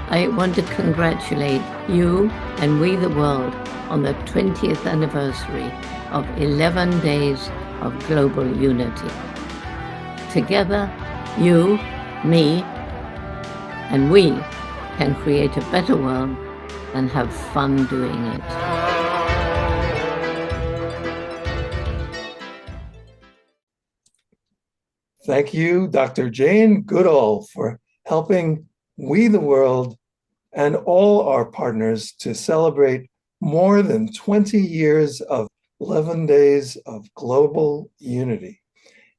I want to congratulate you and We the World on the 20th anniversary of 11 days of global unity. Together, you, me, and we can create a better world and have fun doing it. Thank you, Dr. Jane Goodall, for helping We the World and all our partners to celebrate more than 20 years of 11 days of global unity.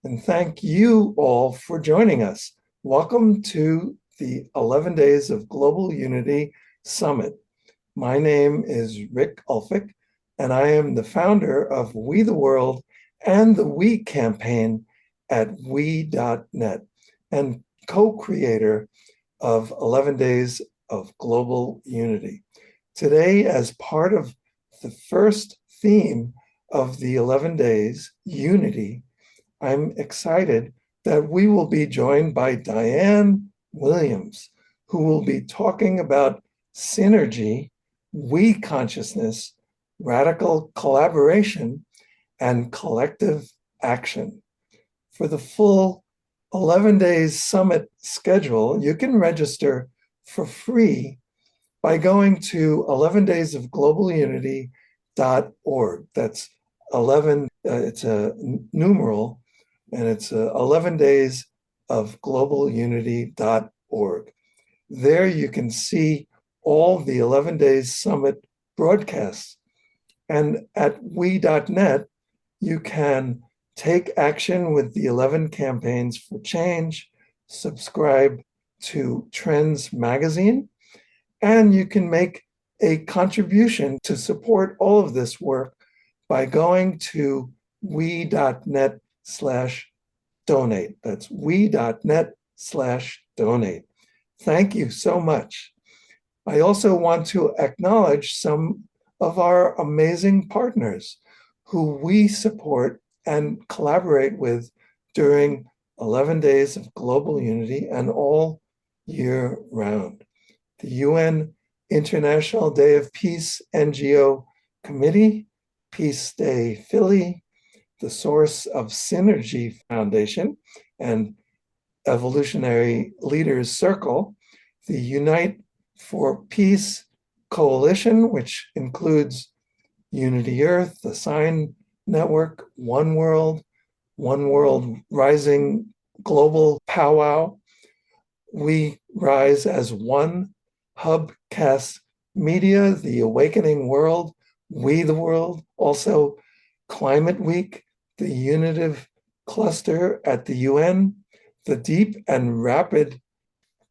And thank you all for joining us. Welcome to the 11 Days of Global Unity Summit. My name is Rick Ulfik, and I am the founder of We the World and the We campaign at we.net and co-creator of 11 Days of Global Unity. Today, as part of the first theme of the 11 Days, Unity, I'm excited that we will be joined by Diane Williams, who will be talking about synergy, we consciousness, radical collaboration, and collective action. For the full 11 Days Summit schedule, you can register for free by going to 11daysofglobalunity.org. That's 11, it's a numeral, and it's 11daysofglobalunity.org. There you can see all the 11 Days Summit broadcasts. And at we.net, you can take action with the 11 campaigns for change, subscribe to Trends magazine, and you can make a contribution to support all of this work by going to we.net/donate. That's we.net/donate. Thank you so much. I also want to acknowledge some of our amazing partners who we support and collaborate with during 11 Days of Global Unity and all year round. The UN International Day of Peace NGO Committee, Peace Day Philly, the Source of Synergy Foundation, and Evolutionary Leaders Circle, the Unite for Peace Coalition, which includes Unity Earth, the Sign Network, One World Rising Global Powwow, We Rise as One, Hubcast Media, The Awakening World, We the World, also Climate Week, the Unitive Cluster at the UN, the Deep and Rapid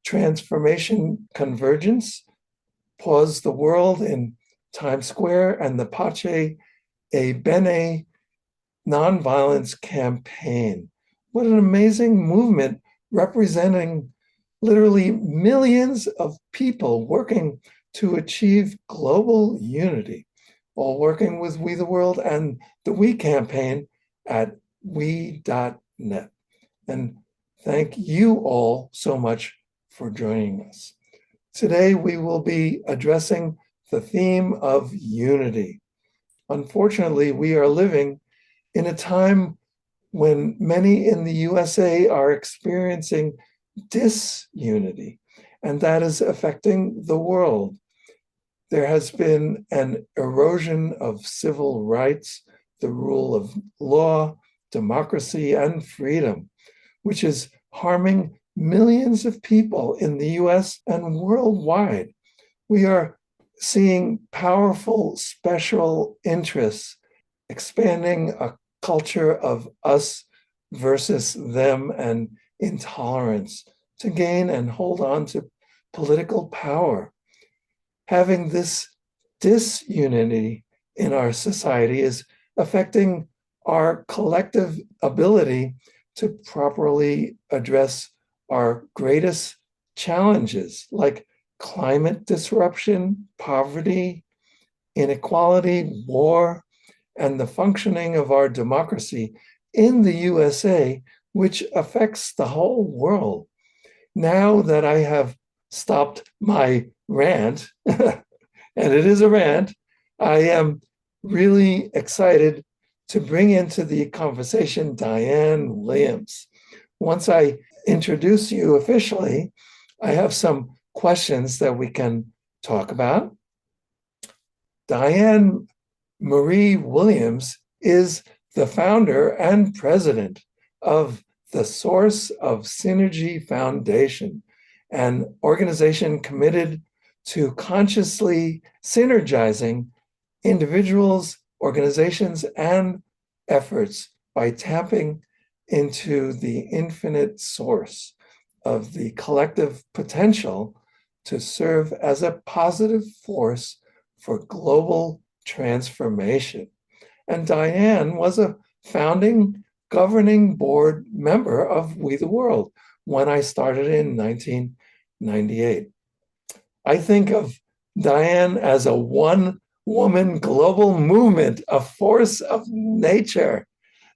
Transformation Convergence, Pause the World in Times Square, and the Pace e Bene Nonviolence Campaign. What an amazing movement representing literally millions of people working to achieve global unity, all working with We the World and the We campaign at we.net. And thank you all so much for joining us. Today, we will be addressing the theme of unity. Unfortunately, we are living in a time when many in the USA are experiencing disunity, and that is affecting the world. There has been an erosion of civil rights, the rule of law, democracy, and freedom, which is harming millions of people in the US and worldwide. We are seeing powerful special interests expanding a culture of us versus them and intolerance to gain and hold on to political power. Having this disunity in our society is affecting our collective ability to properly address our greatest challenges like climate disruption, poverty, inequality, war, and the functioning of our democracy in the USA, which affects the whole world. Now that I have stopped my rant, and it is a rant, I am really excited to bring into the conversation Diane Williams. Once I introduce you officially, I have some questions that we can talk about. Diane Marie Williams is the founder and president of the Source of Synergy Foundation, an organization committed to consciously synergizing individuals, organizations, and efforts by tapping into the infinite source of the collective potential to serve as a positive force for global transformation. And Diane was a founding governing board member of We the World when I started in 1998. I think of Diane as a one-woman global movement, a force of nature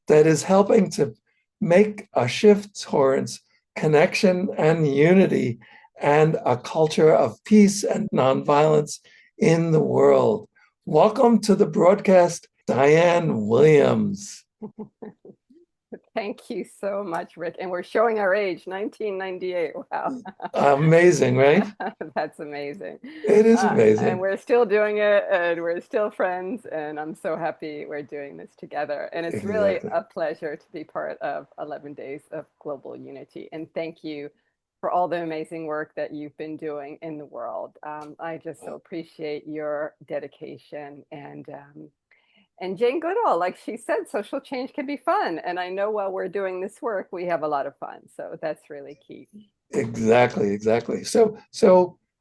that is helping to make a shift towards connection and unity and a culture of peace and nonviolence in the world. Welcome to the broadcast, Diane Williams. Thank you so much, Rick. And we're showing our age, 1998. Wow. Amazing, right? That's amazing. It is amazing. And we're still doing it, and we're still friends, and I'm so happy we're doing this together. And it's really a pleasure to be part of 11 Days of Global Unity. And thank you for all the amazing work that you've been doing in the world. I just so appreciate your dedication and Jane Goodall, like she said, social change can be fun. And I know while we're doing this work, we have a lot of fun. So that's really key. Exactly. So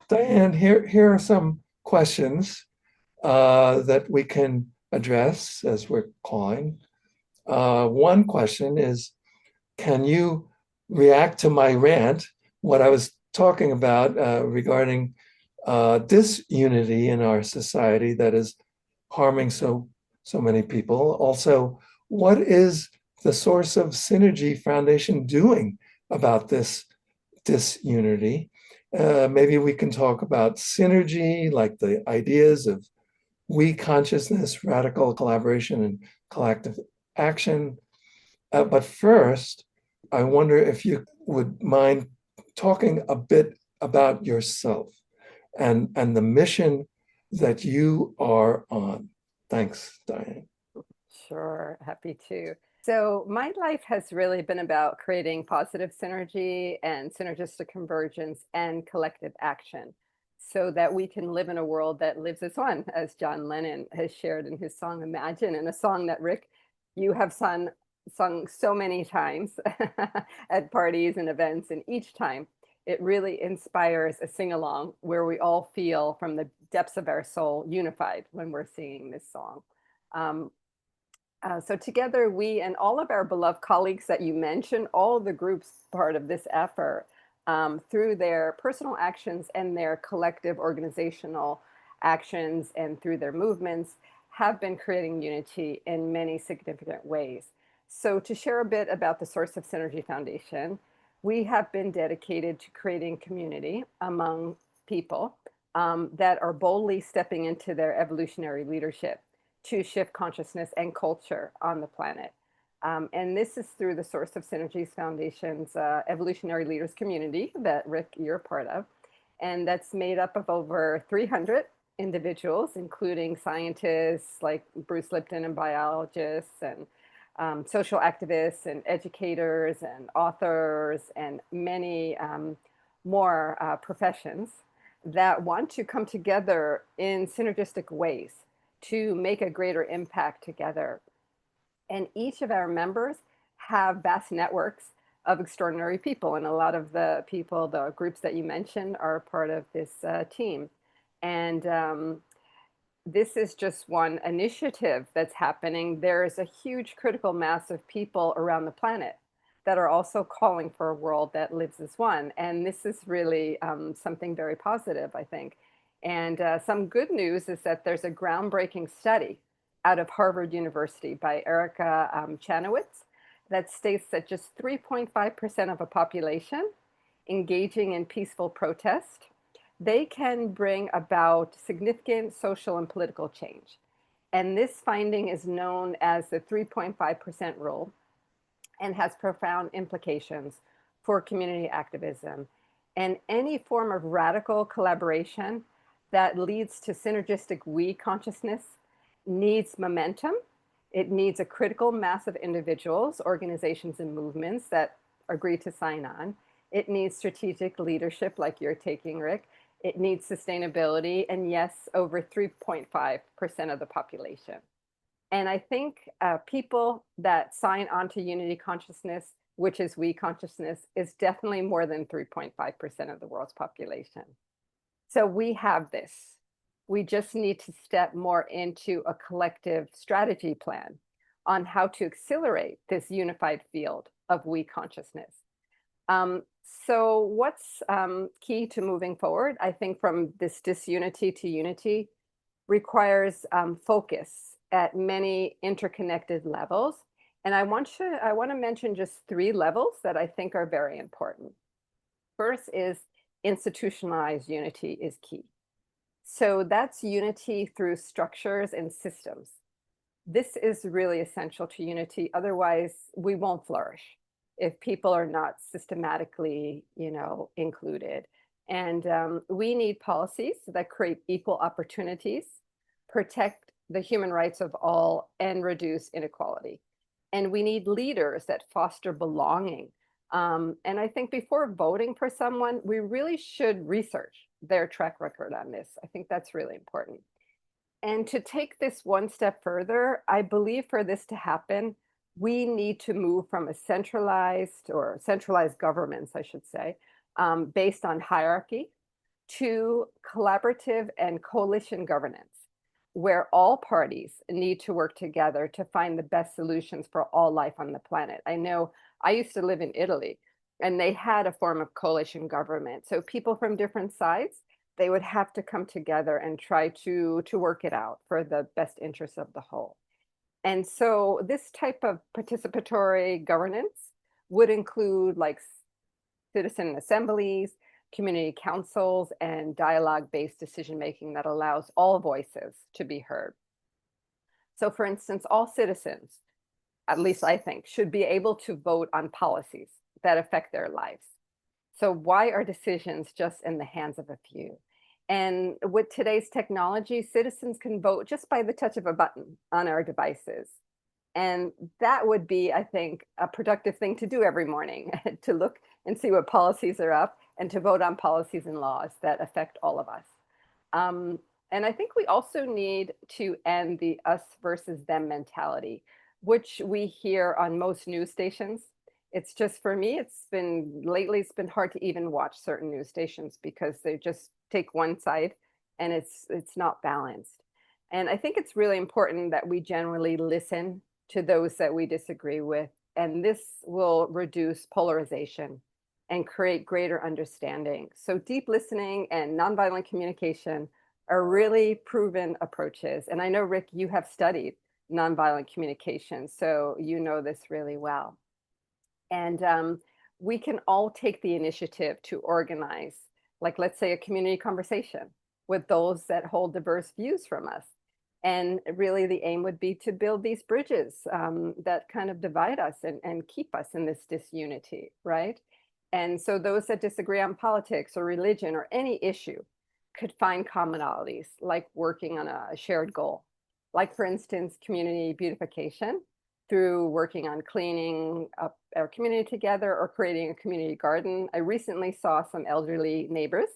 Diane, here are some questions that we can address as we're calling. One question is, can you react to my rant, what I was talking about regarding disunity in our society that is harming so many people? Also, what is the Source of Synergy Foundation doing about this disunity? Maybe we can talk about synergy, like the ideas of we consciousness, radical collaboration, and collective action. But first, I wonder if you would mind talking a bit about yourself and the mission that you are on. Thanks, Diane. Sure, happy to. So my life has really been about creating positive synergy and synergistic convergence and collective action so that we can live in a world that lives as one, as John Lennon has shared in his song Imagine, and a song that, Rick, you have sung so many times at parties and events, and each time it really inspires a sing-along where we all feel from the depths of our soul unified when we're singing this song. So together, we and all of our beloved colleagues that you mentioned, all the groups part of this effort, through their personal actions and their collective organizational actions and through their movements, have been creating unity in many significant ways. So to share a bit about the Source of Synergy Foundation, we have been dedicated to creating community among people that are boldly stepping into their evolutionary leadership to shift consciousness and culture on the planet. And this is through the Source of Synergies Foundation's Evolutionary Leaders Community that, Rick, you're a part of. And that's made up of over 300 individuals, including scientists like Bruce Lipton and biologists and social activists and educators and authors and many more professions that want to come together in synergistic ways to make a greater impact together. And each of our members have vast networks of extraordinary people. And a lot of the people, the groups that you mentioned, are part of this team. And this is just one initiative that's happening. There's a huge critical mass of people around the planet that are also calling for a world that lives as one. And this is really something very positive, I think. And some good news is that there's a groundbreaking study out of Harvard University by Erica Chanowitz that states that just 3.5% of a population engaging in peaceful protest, they can bring about significant social and political change. And this finding is known as the 3.5% rule and has profound implications for community activism. And any form of radical collaboration that leads to synergistic we consciousness needs momentum. It needs a critical mass of individuals, organizations, and movements that agree to sign on. It needs strategic leadership like you're taking, Rick. It needs sustainability, and yes, over 3.5% of the population. And I think people that sign on to unity consciousness, which is we consciousness, is definitely more than 3.5% of the world's population. So we have this. We just need to step more into a collective strategy plan on how to accelerate this unified field of we consciousness. So what's key to moving forward, I think, from this disunity to unity requires focus at many interconnected levels. And I want to mention just 3 levels that I think are very important. First is institutionalized unity is key. So that's unity through structures and systems. This is really essential to unity. Otherwise, we won't flourish if people are not systematically, included. And we need policies that create equal opportunities, protect the human rights of all, and reduce inequality. And we need leaders that foster belonging. And I think before voting for someone, we really should research their track record on this. I think that's really important. And to take this one step further, I believe for this to happen, we need to move from a centralized governments, I should say, based on hierarchy, to collaborative and coalition governance, where all parties need to work together to find the best solutions for all life on the planet. I know I used to live in Italy, and they had a form of coalition government. So people from different sides, they would have to come together and try to work it out for the best interests of the whole. And so this type of participatory governance would include like citizen assemblies, community councils, and dialogue-based decision-making that allows all voices to be heard. So for instance, all citizens, at least I think, should be able to vote on policies that affect their lives. So why are decisions just in the hands of a few? And with today's technology, citizens can vote just by the touch of a button on our devices. And that would be, I think, a productive thing to do every morning, to look and see what policies are up and to vote on policies and laws that affect all of us. And I think we also need to end the us versus them mentality, which we hear on most news stations. It's just, for me, it's been hard to even watch certain news stations because they just take one side and it's not balanced. And I think it's really important that we generally listen to those that we disagree with, and this will reduce polarization and create greater understanding. So deep listening and nonviolent communication are really proven approaches. And I know, Rick, you have studied nonviolent communication, so you know this really well. And we can all take the initiative to organize, like, let's say, a community conversation with those that hold diverse views from us. And really the aim would be to build these bridges that kind of divide us and keep us in this disunity, right? And so those that disagree on politics or religion or any issue could find commonalities, like working on a shared goal. Like, for instance, community beautification through working on cleaning up our community together or creating a community garden. I recently saw some elderly neighbors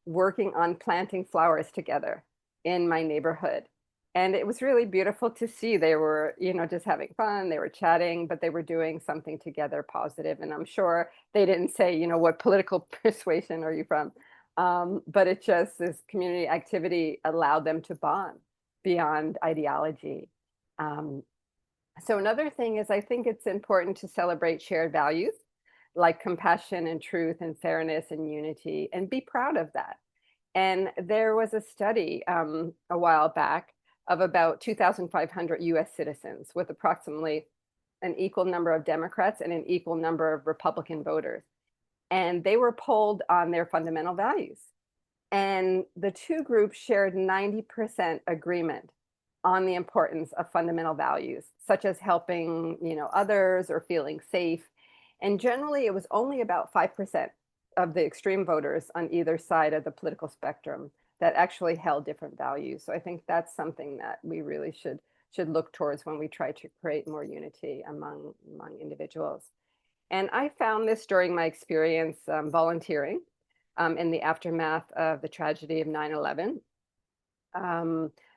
working on planting flowers together in my neighborhood. And it was really beautiful to see. They were, just having fun, they were chatting, but they were doing something together positive. And I'm sure they didn't say, what political persuasion are you from? But it just, this community activity allowed them to bond beyond ideology. So another thing is, I think it's important to celebrate shared values like compassion and truth and fairness and unity, and be proud of that. And there was a study a while back of about 2,500 US citizens with approximately an equal number of Democrats and an equal number of Republican voters. and they were polled on their fundamental values. And the two groups shared 90% agreement on the importance of fundamental values, such as helping, others or feeling safe. And generally, it was only about 5% of the extreme voters on either side of the political spectrum that actually held different values. So I think that's something that we really should look towards when we try to create more unity among individuals. And I found this during my experience volunteering in the aftermath of the tragedy of 9/11.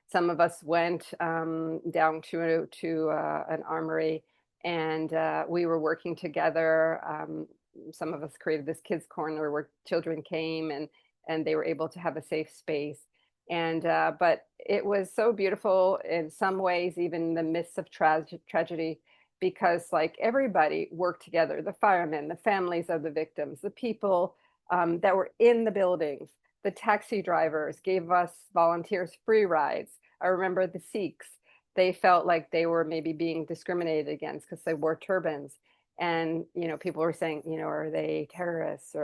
Some of us went down to an armory, and we were working together. Some of us created this kids corner where children came and they were able to have a safe space. And but it was so beautiful in some ways, even in the midst of tragedy, because like everybody worked together, the firemen, the families of the victims, the people that were in the buildings, the taxi drivers gave us volunteers free rides. I remember the Sikhs, they felt like they were maybe being discriminated against because they wore turbans. And, people were saying, are they terrorists?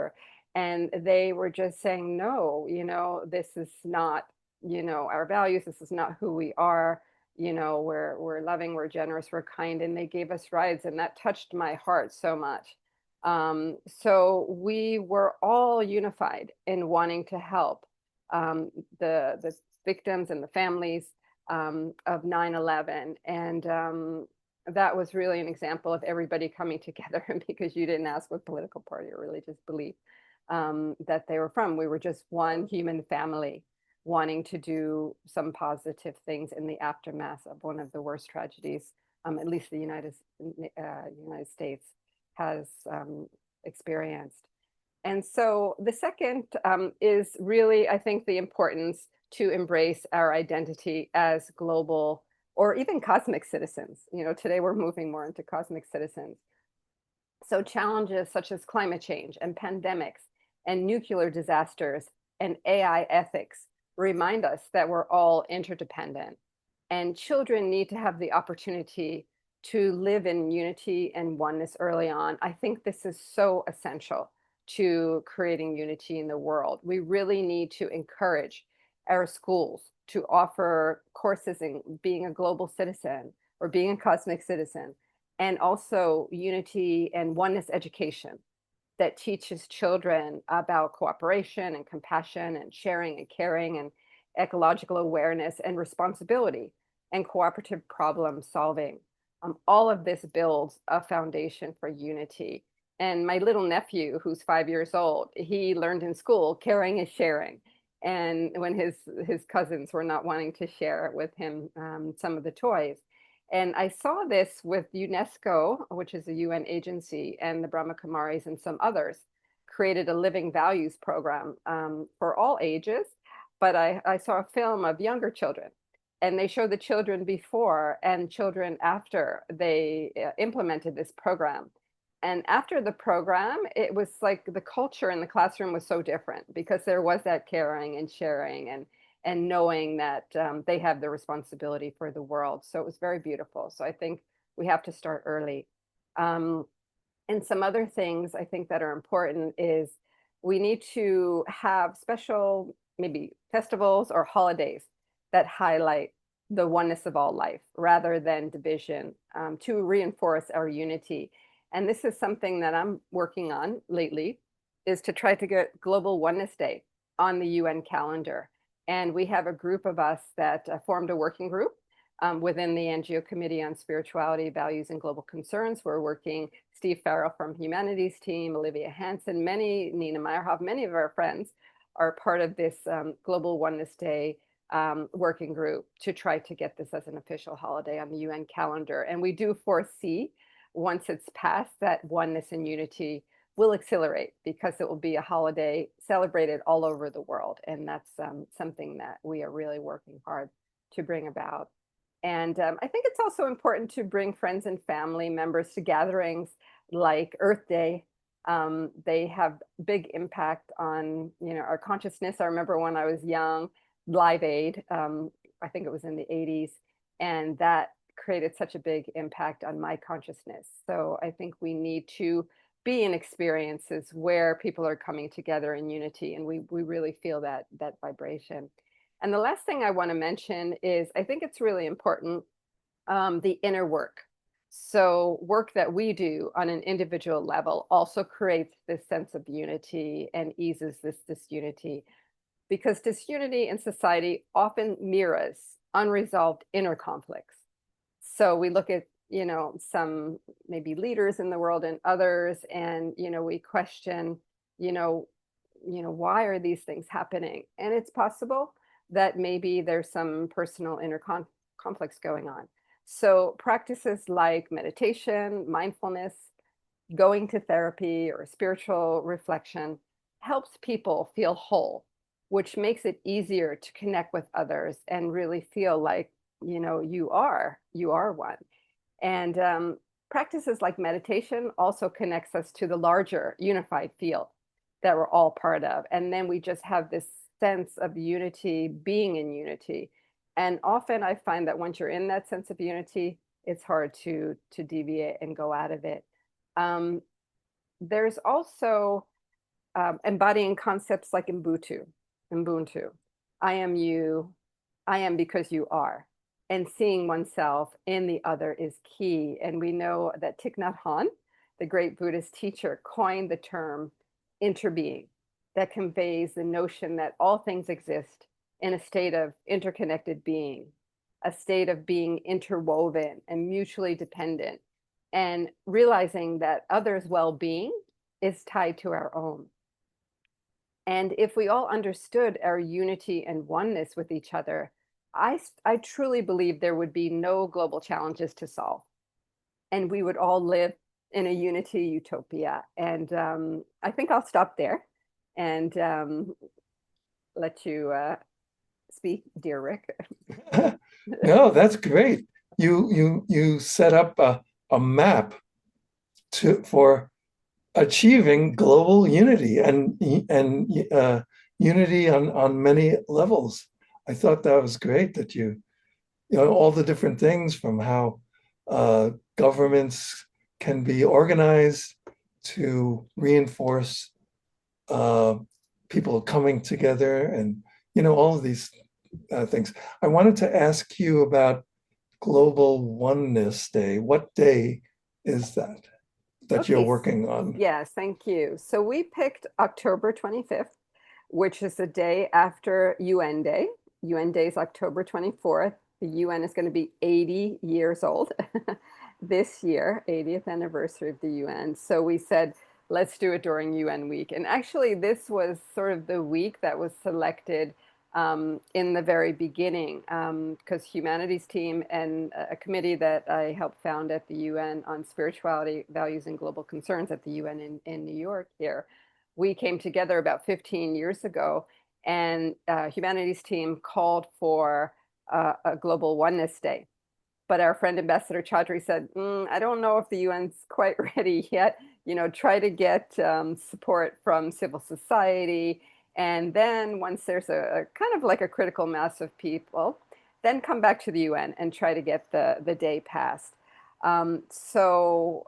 And they were just saying, no, this is not, our values. This is not who we are. We're loving, we're generous, we're kind. And they gave us rides, and that touched my heart so much. So we were all unified in wanting to help the victims and the families of 9/11. And that was really an example of everybody coming together, because you didn't ask what political party or religious belief that they were from. We were just one human family wanting to do some positive things in the aftermath of one of the worst tragedies, at least the United States has experienced. And so the second is really, I think, the importance to embrace our identity as global or even cosmic citizens. Today we're moving more into cosmic citizens. So challenges such as climate change and pandemics and nuclear disasters and AI ethics remind us that we're all interdependent, and children need to have the opportunity to live in unity and oneness early on. I think this is so essential to creating unity in the world. We really need to encourage our schools to offer courses in being a global citizen or being a cosmic citizen, and also unity and oneness education that teaches children about cooperation and compassion and sharing and caring and ecological awareness and responsibility and cooperative problem solving. All of this builds a foundation for unity. And my little nephew, who's 5 years old, he learned in school caring is sharing. And when his cousins were not wanting to share with him some of the toys. And I saw this with UNESCO, which is a UN agency, and the Brahma Kumaris and some others created a living values program for all ages. But I saw a film of younger children, and they showed the children before and children after they implemented this program. And after the program, it was like the culture in the classroom was so different, because there was that caring and sharing and knowing that they have the responsibility for the world. So it was very beautiful. So I think we have to start early. And some other things I think that are important is we need to have special maybe festivals or holidays that highlight the oneness of all life rather than division, to reinforce our unity. And this is something that I'm working on lately, is to try to get Global Oneness Day on the UN calendar. And we have a group of us that formed a working group within the NGO Committee on Spirituality, Values, and Global Concerns. We're working, Steve Farrell from Humanities team, Olivia Hansen, Nina Meyerhoff, many of our friends are part of this Global Oneness Day working group to try to get this as an official holiday on the UN calendar. And we do foresee, once it's passed, that oneness and unity will accelerate, because it will be a holiday celebrated all over the world. And that's something that we are really working hard to bring about. And I think it's also important to bring friends and family members to gatherings like Earth Day. They have big impact on our consciousness. I remember when I was young, Live Aid, I think it was in the 80s, and that created such a big impact on my consciousness. So I think we need to be in experiences where people are coming together in unity, and we really feel that vibration. And the last thing I want to mention is I think it's really important, the inner work. So work that we do on an individual level also creates this sense of unity and eases this disunity, because disunity in society often mirrors unresolved inner conflicts. So we look at, some maybe leaders in the world and others, and, we question, you know, why are these things happening? And it's possible that maybe there's some personal inner conflicts going on. So practices like meditation, mindfulness, going to therapy or spiritual reflection helps people feel whole, which makes it easier to connect with others and really feel like, you are one. And practices like meditation also connects us to the larger unified field that we're all part of. And then we just have this sense of unity, being in unity. And often I find that once you're in that sense of unity, it's hard to deviate and go out of it. There's also embodying concepts like Ubuntu. I am you, I am because you are. And seeing oneself in the other is key. And we know that Thich Nhat Hanh, the great Buddhist teacher, coined the term interbeing, that conveys the notion that all things exist in a state of interconnected being, a state of being interwoven and mutually dependent, and realizing that others' well-being is tied to our own. And if we all understood our unity and oneness with each other, I truly believe there would be no global challenges to solve. And we would all live in a unity utopia. And I think I'll stop there and let you speak, dear Rick. No, that's great. You set up a map for achieving global unity and unity on many levels. I thought that was great that all the different things from how governments can be organized to reinforce people coming together, and all of these things. I wanted to ask you about Global Oneness Day. What day is that Okay, you're working on? Yes, thank you. So we picked October 25th, which is the day after UN Day. UN Day is October 24th. The UN is going to be 80 years old this year, 80th anniversary of the UN. So we said, let's do it during UN week. And actually, this was sort of the week that was selected in the very beginning, because Humanities Team and a committee that I helped found at the UN on spirituality, values, and global concerns at the UN in New York here, we came together about 15 years ago, and Humanities Team called for a Global Oneness Day. But our friend Ambassador Chaudhry said, I don't know if the UN's quite ready yet. Try to get support from civil society. And then once there's a kind of like a critical mass of people, then come back to the UN and try to get the day passed. So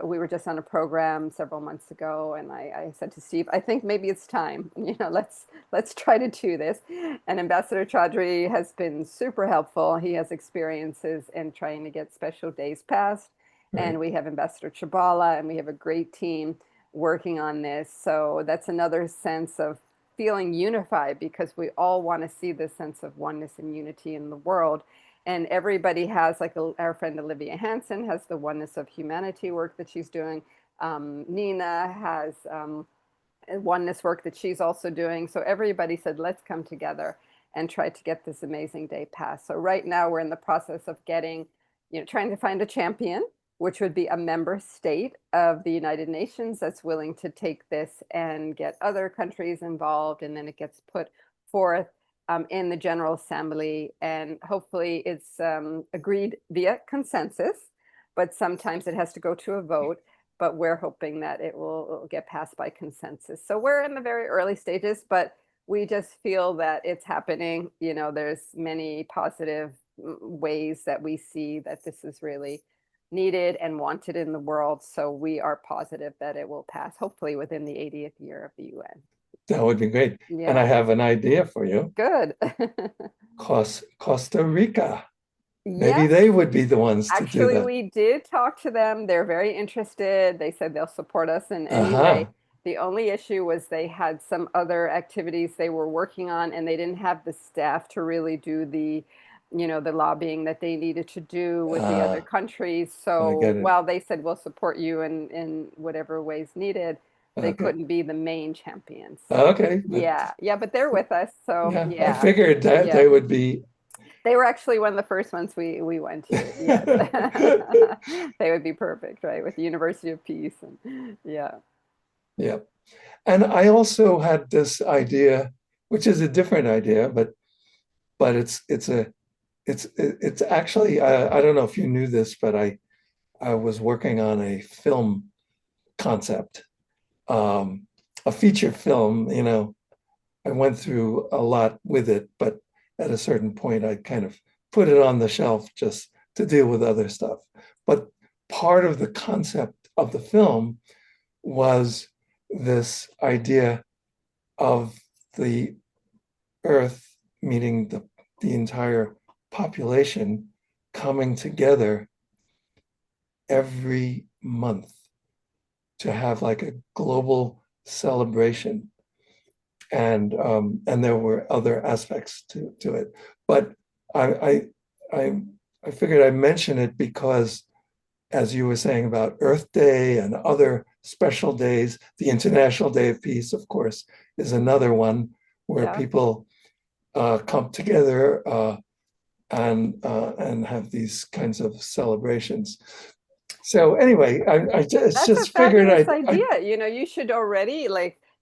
we were just on a program several months ago, and I said to Steve, I think maybe it's time. Let's try to do this. And Ambassador Chaudhry has been super helpful. He has experiences in trying to get special days passed. Right. And we have Ambassador Chibala, and we have a great team working on this. So that's another sense of feeling unified, because we all want to see this sense of oneness and unity in the world. And everybody has, like our friend Olivia Hansen has the Oneness of Humanity work that she's doing. Nina has oneness work that she's also doing. So everybody said, let's come together and try to get this amazing day passed. So right now we're in the process of getting, trying to find a champion, which would be a member state of the United Nations that's willing to take this and get other countries involved. And then it gets put forth in the General Assembly, and hopefully it's agreed via consensus, but sometimes it has to go to a vote, but we're hoping that it will get passed by consensus. So we're in the very early stages, but we just feel that it's happening. There's many positive ways that we see that this is really needed and wanted in the world. So we are positive that it will pass, hopefully within the 80th year of the UN. That would be great. Yeah. And I have an idea for you. Good. Costa Rica. Maybe Yes. they would be the ones to do Actually, that. we did talk to them. They're very interested. They said they'll support us in any way. The only issue was they had some other activities they were working on, and they didn't have the staff to really do the, the lobbying that they needed to do with the other countries. So while they said we'll support you in whatever ways needed, they couldn't be the main champions. So, okay. Yeah, but they're with us. So yeah. I figured that they would be. They were actually one of the first ones we went to. Yes. They would be perfect, right? With the University of Peace. And yeah. Yeah. And I also had this idea, which is a different idea, but it's actually, I don't know if you knew this, but I was working on a film concept, a feature film. I went through a lot with it, but at a certain point, I kind of put it on the shelf just to deal with other stuff. But part of the concept of the film was this idea of the Earth, meaning the entire population, coming together every month to have like a global celebration. And there were other aspects to it, but I figured I'd mention it because, as you were saying about Earth Day and other special days, the International Day of Peace, of course, is another one where people come together and have these kinds of celebrations. So anyway, I just figured idea. You should already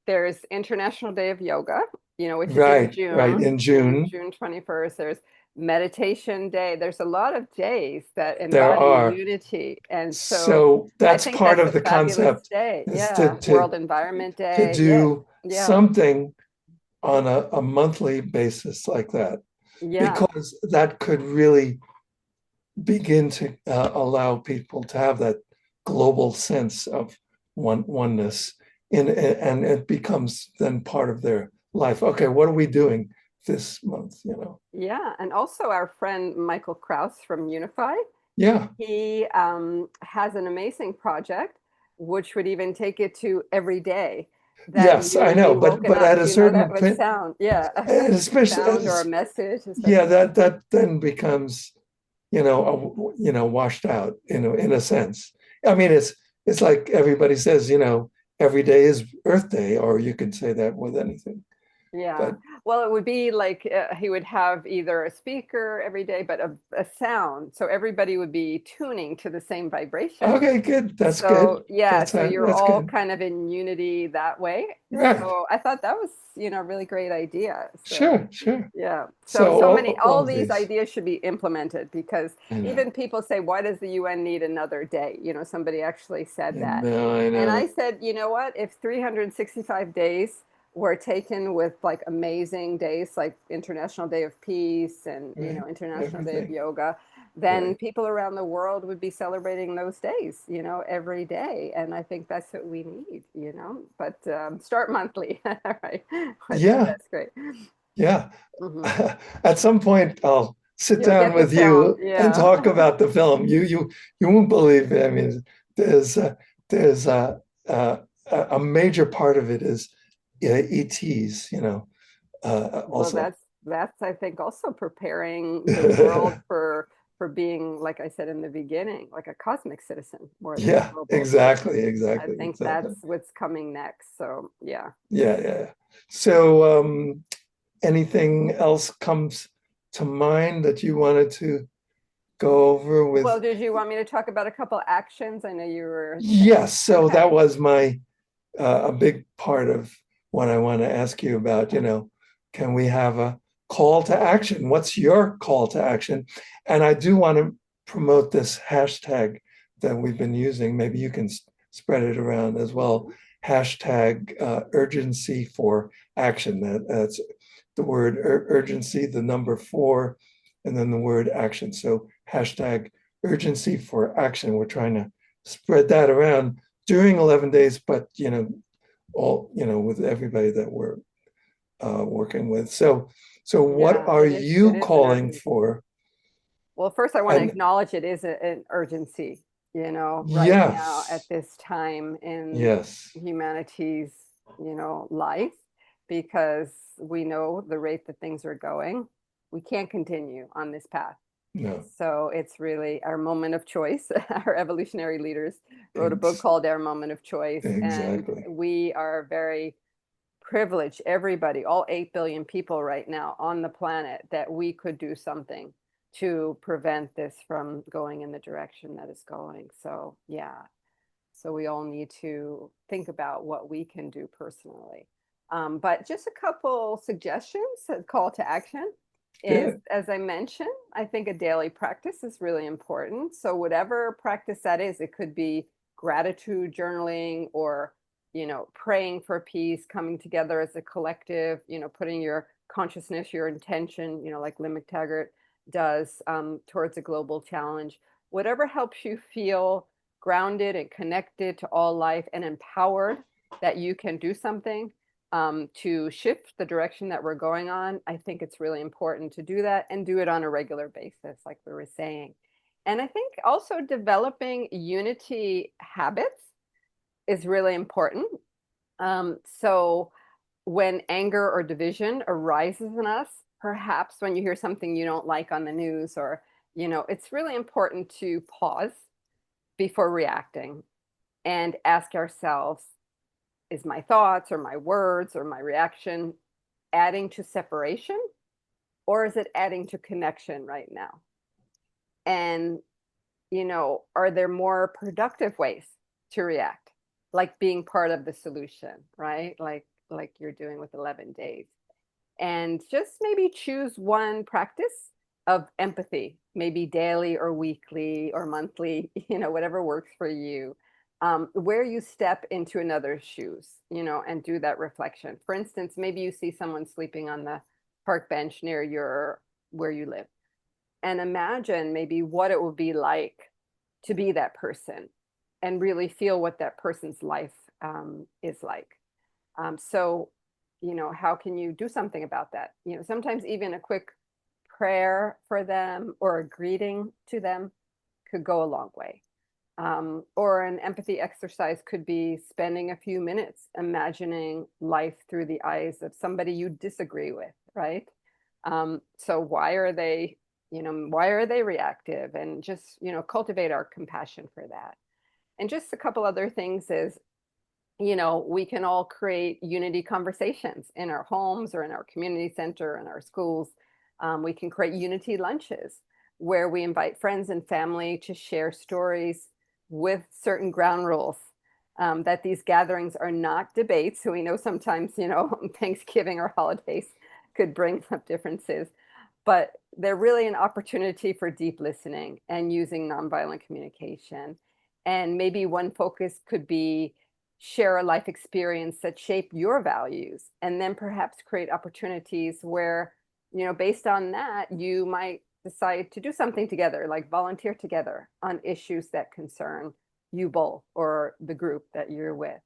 there's International Day of Yoga, which is in June. Right, in June. June 21st. There's Meditation Day. There's a lot of days that embody unity. And so that's part of the concept. Day. Yeah. World Environment Day. To do something on a monthly basis like that. Yeah. Because that could really begin to allow people to have that global sense of oneness. And it becomes then part of their life. Okay, what are we doing this month? Yeah, and also our friend Michael Kraus from Unify. Yeah, he has an amazing project, which would even take it to every day. Yes, I know, but at a certain point, sound, especially sound or a message. That then becomes, washed out, in a sense. I mean, it's like everybody says, every day is Earth Day, or you could say that with anything. Yeah. But, well, it would be like he would have either a speaker every day, but a sound. So everybody would be tuning to the same vibration. Okay, good. That's good. Yeah. So you're all kind of in unity that way. Right. So I thought that was, a really great idea. So, sure. Yeah. So all these ideas should be implemented, because even people say, why does the UN need another day? Somebody actually said that. I know. And I said, you know what, if 365 days were taken with amazing days like International Day of Peace and International Day of Yoga, then people around the world would be celebrating those days, every day. And I think that's what we need, but start monthly. Right. Yeah. That's great. Yeah. Mm-hmm. At some point I'll sit down with you and talk about the film. You won't believe it. I mean, there's a major part of it is ETs, also. Well, that's I think also preparing the world for being, like I said in the beginning, like a cosmic citizen more than a global exactly. I think that's what's coming next. So yeah. So anything else comes to mind that you wanted to go over with? Well, did you want me to talk about a couple actions? I know you were. Yes. So that was my a big part of what I want to ask you about. Can we have a call to action? What's your call to action? And I do want to promote this hashtag that we've been using. Maybe you can spread it around as well. Hashtag urgency for action. That's the word urgency, the number 4, and then the word action. So hashtag urgency for action. We're trying to spread that around during 11 days, but with everybody that we're working with. So what Yeah, are it you is an calling urgency. for? Well, first I want to And acknowledge it is an urgency, right now at yes, this time in yes, humanity's, life, because we know the rate that things are going. We can't continue on this path. no, So it's really our moment of choice. Our evolutionary leaders wrote a book ex called Our Moment of Choice, and exactly. we are very privileged, everybody, all 8 billion people right now on the planet, that we could do something to prevent this from going in the direction that it's going. So, yeah. So we all need to think about what we can do personally. But just a couple suggestions, a call to action is, Good. as I mentioned, I think a daily practice is really important. So whatever practice that is, it could be gratitude journaling, or praying for peace, coming together as a collective, putting your consciousness, your intention, like Lynn McTaggart does, towards a global challenge. Whatever helps you feel grounded and connected to all life and empowered that you can do something to shift the direction that we're going on. I think it's really important to do that and do it on a regular basis, like we were saying. And I think also developing unity habits is really important. So when anger or division arises in us, perhaps when you hear something you don't like on the news, or, it's really important to pause before reacting and ask ourselves, is my thoughts or my words or my reaction adding to separation, or is it adding to connection right now? And, are there more productive ways to react, like being part of the solution, right? Like you're doing with 11 days. And just maybe choose one practice of empathy, maybe daily or weekly or monthly, whatever works for you, where you step into another's shoes, and do that reflection. For instance, maybe you see someone sleeping on the park bench near where you live, and imagine maybe what it would be like to be that person and really feel what that person's life is like. So, how can you do something about that? Sometimes even a quick prayer for them or a greeting to them could go a long way. Or an empathy exercise could be spending a few minutes imagining life through the eyes of somebody you disagree with, right? So why are they reactive? And just, cultivate our compassion for that. And just a couple other things is, we can all create unity conversations in our homes or in our community center, in our schools. We can create unity lunches where we invite friends and family to share stories with certain ground rules. That these gatherings are not debates. So we know sometimes, Thanksgiving or holidays could bring up differences, but they're really an opportunity for deep listening and using nonviolent communication. And maybe one focus could be share a life experience that shaped your values, and then perhaps create opportunities where, based on that, you might decide to do something together, like volunteer together on issues that concern you both or the group that you're with.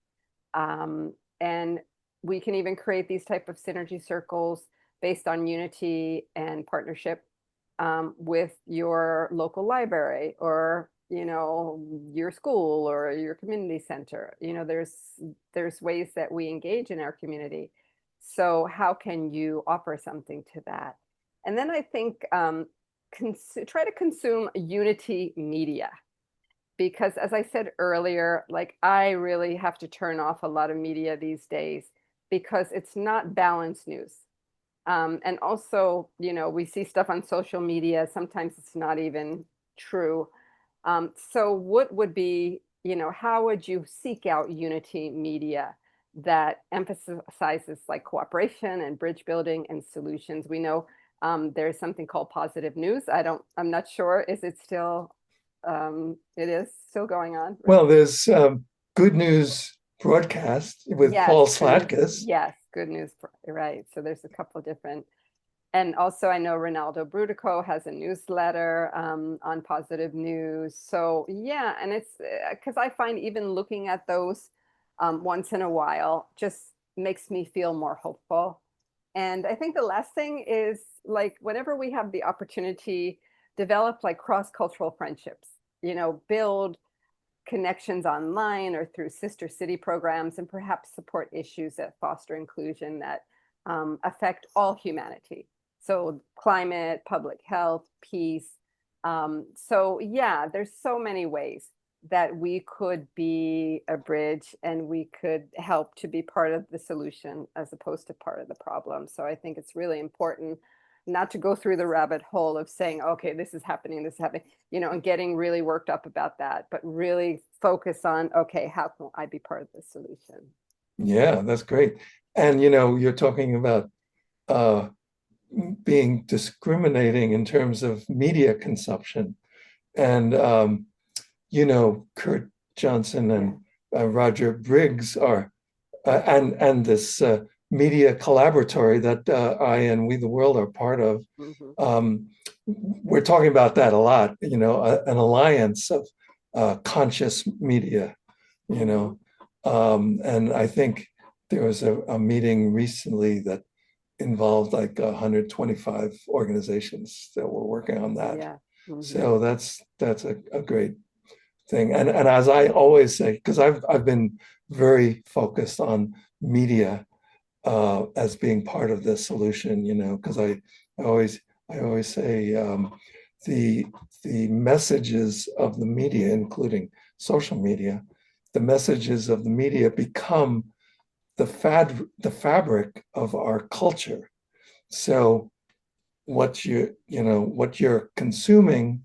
And we can even create these type of synergy circles based on unity and partnership with your local library, or your school or your community center. There's ways that we engage in our community. So how can you offer something to that? And then I think try to consume unity media, because as I said earlier, like I really have to turn off a lot of media these days because it's not balanced news. And also, we see stuff on social media. Sometimes it's not even true. So what would be, how would you seek out unity media that emphasizes like cooperation and bridge building and solutions? We know there's something called positive news. I'm not sure. Is it still, it is still going on? Well, there's Good News Broadcast with Yes, Paul good news. Slatkus. Yes, good news. Right. So there's a couple of different And also, I know Ronaldo Brudico has a newsletter on positive news. So yeah, and it's because I find even looking at those once in a while just makes me feel more hopeful. And I think the last thing is like whenever we have the opportunity, develop like cross-cultural friendships, build connections online or through sister city programs, and perhaps support issues that foster inclusion that affect all humanity. So climate, public health, peace. So yeah, there's so many ways that we could be a bridge and we could help to be part of the solution as opposed to part of the problem. So I think it's really important not to go through the rabbit hole of saying, okay, this is happening, and getting really worked up about that, but really focus on, okay, how can I be part of the solution? Yeah, that's great. And you're talking about being discriminating in terms of media consumption. And Kurt Johnson and Roger Briggs are and this media collaboratory that I and We the World are part of. We're talking about that a lot, an alliance of conscious media, and I think there was a meeting recently that involved like 125 organizations that were working on that. Yeah. So that's a great thing. And as I always say, because I've been very focused on media as being part of the solution, because I always say the messages of the media, including social media, the messages of the media become the fabric of our culture. So what you're consuming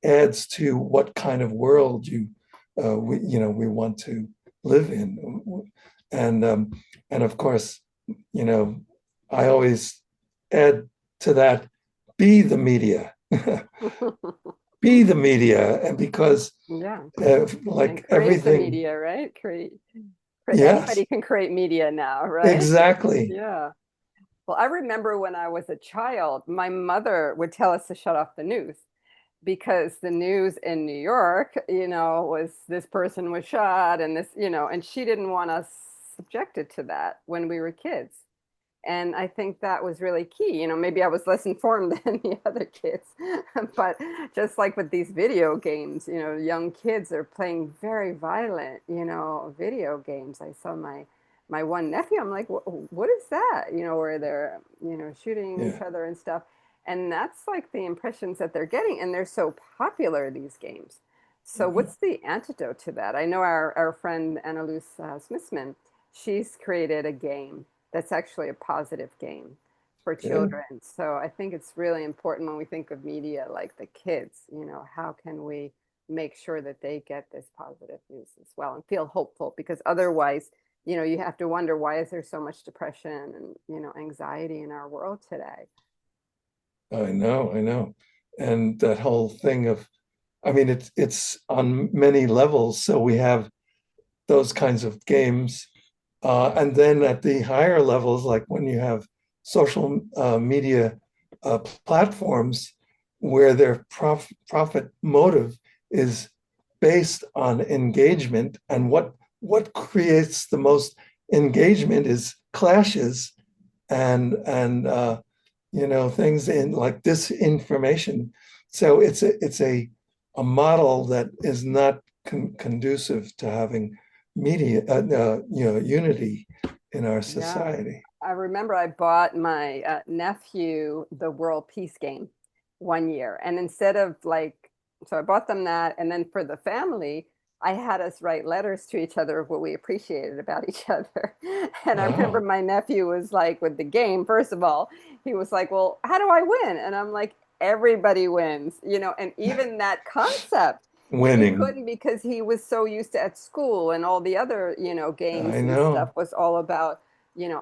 adds to what kind of world we want to live in. And of course, I always add to that, be the media. Be the media, and because like everything, the media, right? Yes. Anybody can create media now, right? Exactly. Yeah. Well, I remember when I was a child, my mother would tell us to shut off the news because the news in New York, was this person was shot and this, and she didn't want us subjected to that when we were kids. And I think that was really key. Maybe I was less informed than the other kids, but just like with these video games, young kids are playing very violent, video games. I saw my one nephew, I'm like, what is that? Where they're, shooting each other and stuff. And that's like the impressions that they're getting. And they're so popular, these games. So what's the antidote to that? I know our friend Annalise Smithman, she's created a game that's actually a positive game for children. So I think it's really important when we think of media, like the kids, how can we make sure that they get this positive news as well and feel hopeful? Because otherwise, you have to wonder, why is there so much depression and, anxiety in our world today? I know. And that whole thing of, it's on many levels. So we have those kinds of games. And then at the higher levels, like when you have social media platforms where their profit motive is based on engagement, and what creates the most engagement is clashes and things in like disinformation. So it's a model that is not conducive to having media, unity in our society. I remember I bought my nephew the World Peace Game one year, and instead of so I bought them that, and then for the family, I had us write letters to each other of what we appreciated about each other. And I remember my nephew was like, with the game, first of all, he was like, well, how do I win? And I'm like, everybody wins, and even that concept, winning, he couldn't, because he was so used to at school and all the other, games and stuff was all about,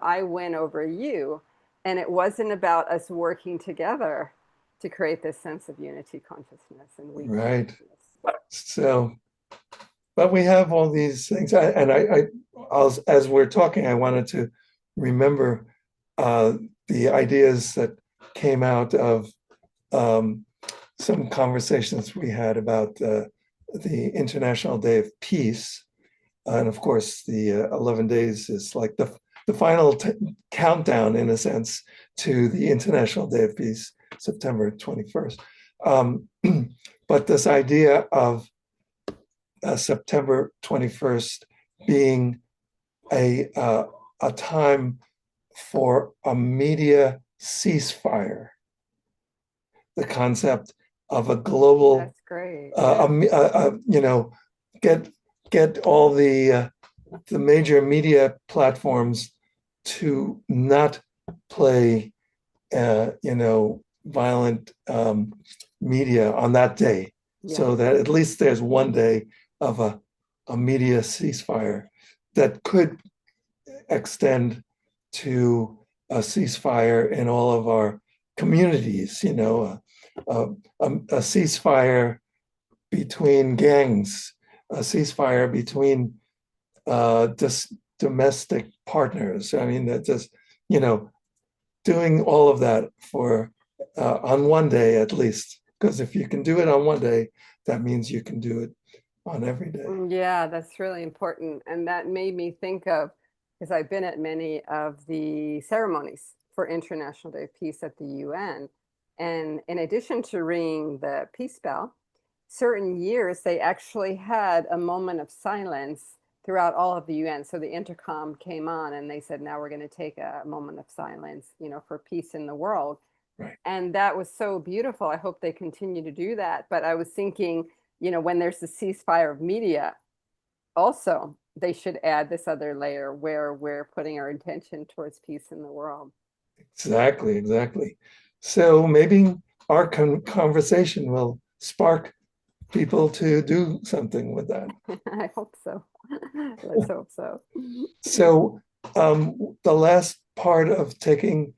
I win over you. And it wasn't about us working together to create this sense of unity consciousness and we right. So, but we have all these things, and I as we're talking, I wanted to remember the ideas that came out of some conversations we had about the International Day of Peace. And of course, the 11 days is like the final countdown, in a sense, to the International Day of Peace, September 21st. But this idea of September 21st being a time for a media ceasefire, the concept of a global, that's great. Get all the major media platforms to not play, violent media on that day, so that at least there's one day of a media ceasefire that could extend to a ceasefire in all of our communities, a ceasefire between gangs, a ceasefire between domestic partners. I mean, that just, doing all of that for on one day at least, because if you can do it on one day, that means you can do it on every day. Yeah, that's really important. And that made me think of, because I've been at many of the ceremonies for International Day of Peace at the UN. And in addition to ringing the peace bell, certain years they actually had a moment of silence throughout all of the UN. So the intercom came on and they said, now we're going to take a moment of silence, for peace in the world. Right. And that was so beautiful. I hope they continue to do that. But I was thinking, when there's the ceasefire of media, also, they should add this other layer where we're putting our intention towards peace in the world. Exactly. So maybe our conversation will spark people to do something with that. I hope so. Let's hope so. So the last part of taking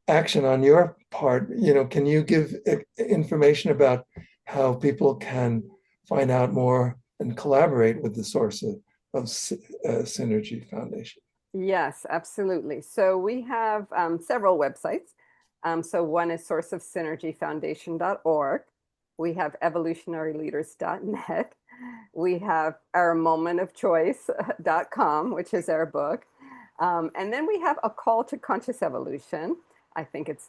action on your part, can you give information about how people can find out more and collaborate with the source of Synergy Foundation? Yes, absolutely. So we have several websites. So one is sourceofsynergyfoundation.org. We have evolutionaryleaders.net. We have ourmomentofchoice.com, which is our book. And then we have a call to conscious evolution. I think it's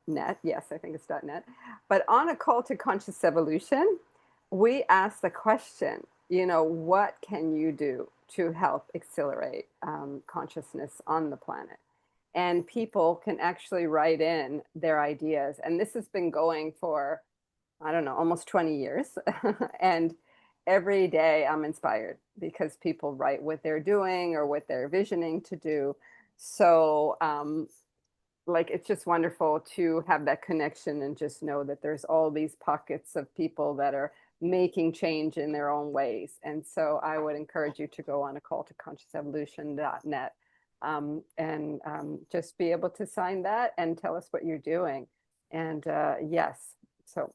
.net. Yes, I think it's .net. But on a call to conscious evolution, we ask the question, what can you do to help accelerate consciousness on the planet? And people can actually write in their ideas. And this has been going for, I don't know, almost 20 years. And every day I'm inspired because people write what they're doing or what they're visioning to do. So it's just wonderful to have that connection and just know that there's all these pockets of people that are making change in their own ways. And so I would encourage you to go on a call to consciousevolution.net and just be able to sign that and tell us what you're doing. And yes, so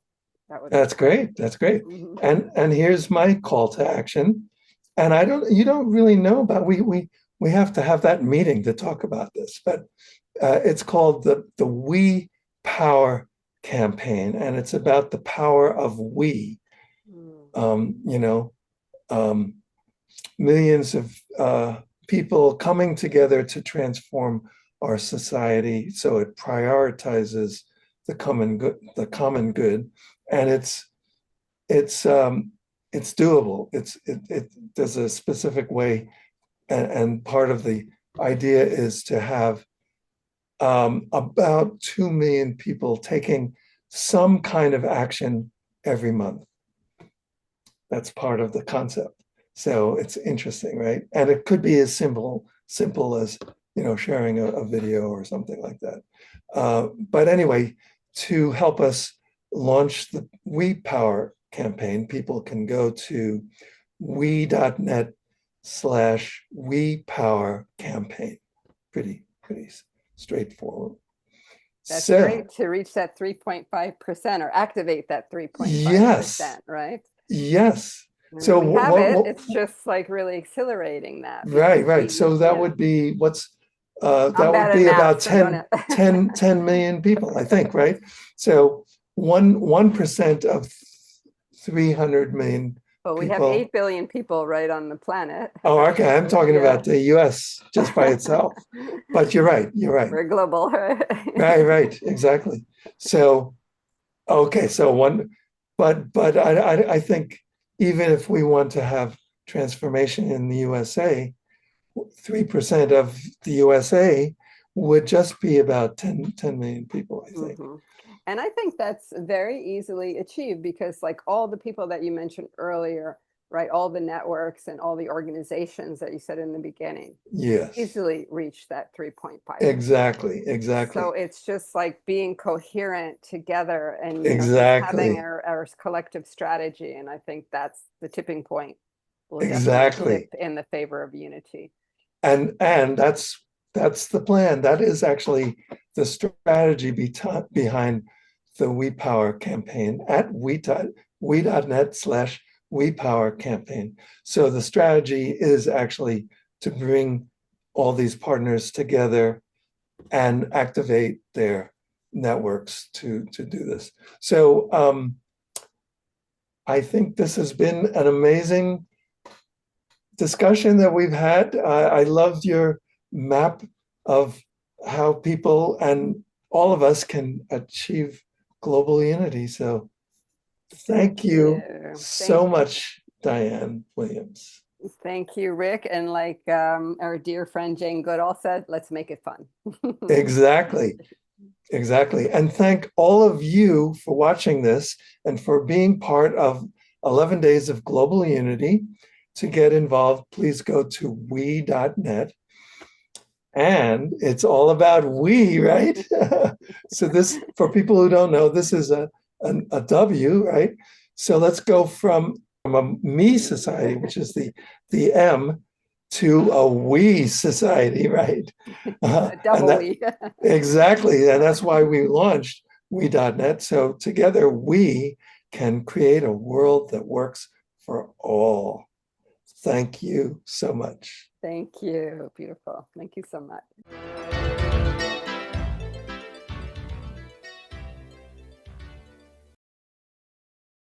that's great. That's great. Mm-hmm. And here's my call to action. And you don't really know about, we have to have that meeting to talk about this, but it's called the We Power campaign, and it's about the power of we. Millions of people coming together to transform our society, so it prioritizes the common good, and it's doable. There's a specific way, and part of the idea is to have about 2 million people taking some kind of action every month. That's part of the concept. So it's interesting, right? And it could be as simple as, sharing a video or something like that. But anyway, to help us launch the We Power campaign, people can go to we.net/We Power campaign. Pretty straightforward. That's great to reach that 3.5% or activate that 3.5%, right? Yes. And so we have it's just like really accelerating that. Right. So that would be, what's That I'm would bad at be math, about so don't 10 million people, I think, right? So 1% of 300 million Well, we have people. 8 billion people right on the planet. Oh, okay. I'm talking Yeah. about the US just by itself. But you're right. You're right. We're global. Right. Exactly. So, okay. So but I think even if we want to have transformation in the USA, 3% of the USA would just be about 10 million people, I think. Mhm. And I think that's very easily achieved because like all the people that you mentioned earlier, right, all the networks and all the organizations that you said in the beginning Yes, easily reach that 3.5. exactly. So it's just like being coherent together and just having Exactly. our collective strategy. And I think that's the tipping point will definitely Exactly. tip in the favor of unity. And that's the plan. That is actually the strategy behind the We Power campaign at we.net/We Power campaign. So the strategy is actually to bring all these partners together and activate their networks to do this. So I think this has been an amazing discussion that we've had. I loved your map of how people and all of us can achieve global unity. So thank you so much, Diane Williams. Thank you, Rick. And like our dear friend Jane Goodall said, let's make it fun. Exactly. Exactly. And thank all of you for watching this and for being part of 11 Days of Global Unity. To get involved, please go to we.net. And it's all about we, right? So this, for people who don't know, this is a W, right? So let's go from a me society, which is the M, to a we society, right? Double we. Exactly. And that's why we launched we.net. So together we can create a world that works for all. Thank you so much. Thank you. Beautiful. Thank you so much.